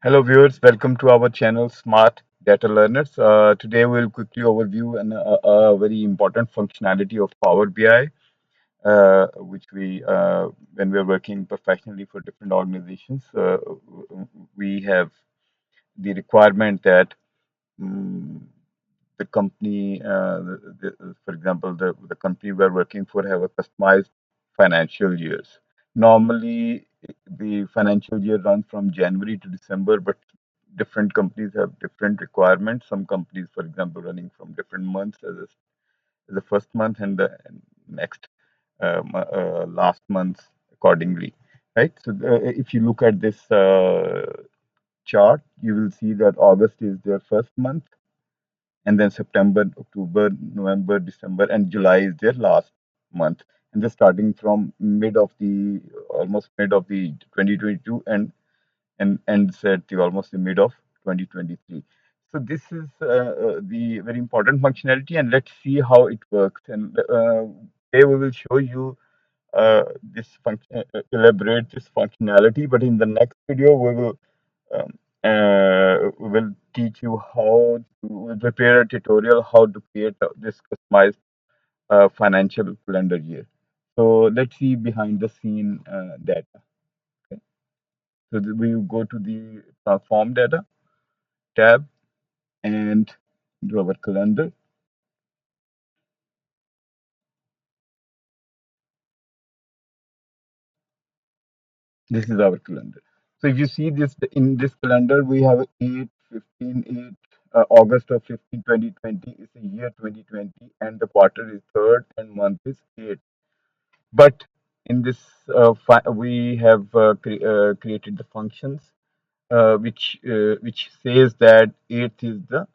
Hello viewers, welcome to our channel Smart Data Learners. Today we'll quickly overview a very important functionality of Power BI, which when we're working professionally for different organizations, we have the requirement that mm, the company, for example, the company we're working for have a customized financial years. Normally, the financial year runs from January to December, but different companies have different requirements. Some companies, for example, running from different months as the first month and the next last month accordingly. Right. So if you look at this chart, you will see that August is their first month, and then September, October, November, December, and July is their last month. And they're starting from mid of the almost mid of the 2022 and ends at the almost the mid of 2023. So this is the very important functionality, and let's see how it works. And today we will show you this function, elaborate this functionality. But in the next video, um, we will teach you how to we'll prepare a tutorial how to create this customized financial calendar year. So let's see behind the scene data. Okay. So we will go to the transform data tab and do our calendar. This is our calendar. So if you see this in this calendar, we have 8, 15, 8, August of 15, 2020 is the year 2020, and the quarter is third, and month is 8. But in this, we have created the functions which says that eighth is the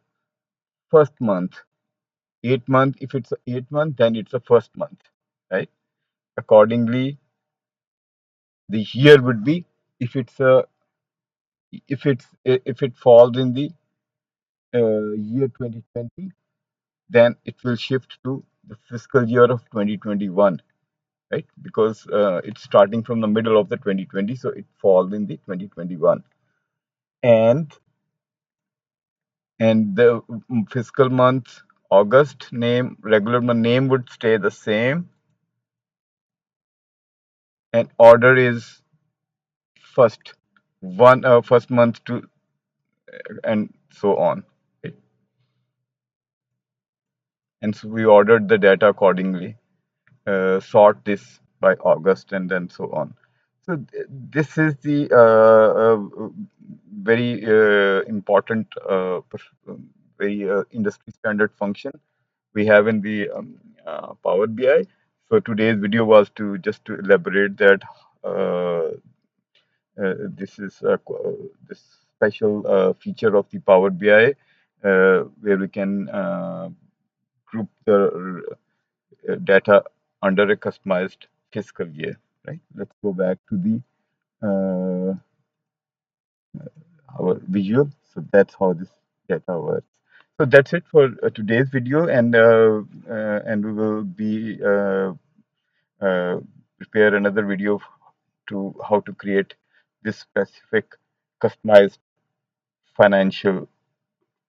first month. 8 month, if it's a 8 month, then it's a first month, right? Accordingly, the year would be if it's a if it falls in the year 2020, then it will shift to the fiscal year of 2021, right? Because it's starting from the middle of the 2020, so it falls in the 2021. And the fiscal month August name, regular name would stay the same, and order is first first month to and so on. Okay? And so we ordered the data accordingly, sort this by August, and then so on. So this is the very important, very industry standard function we have in the Power BI. So today's video was to just to elaborate that this is this special feature of the Power BI where we can group the data under a customized fiscal year. Right. Let's go back to the our visual. So that's how this data works. So that's it for today's video, and we will be uh, prepare another video to how to create this specific customized financial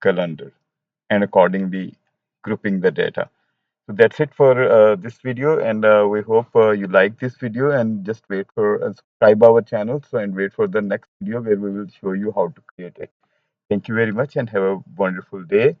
calendar and accordingly grouping the data. So that's it for this video, and we hope you like this video, and just wait for subscribe our channel so and wait for the next video where we will show you how to create it. Thank you very much and have a wonderful day.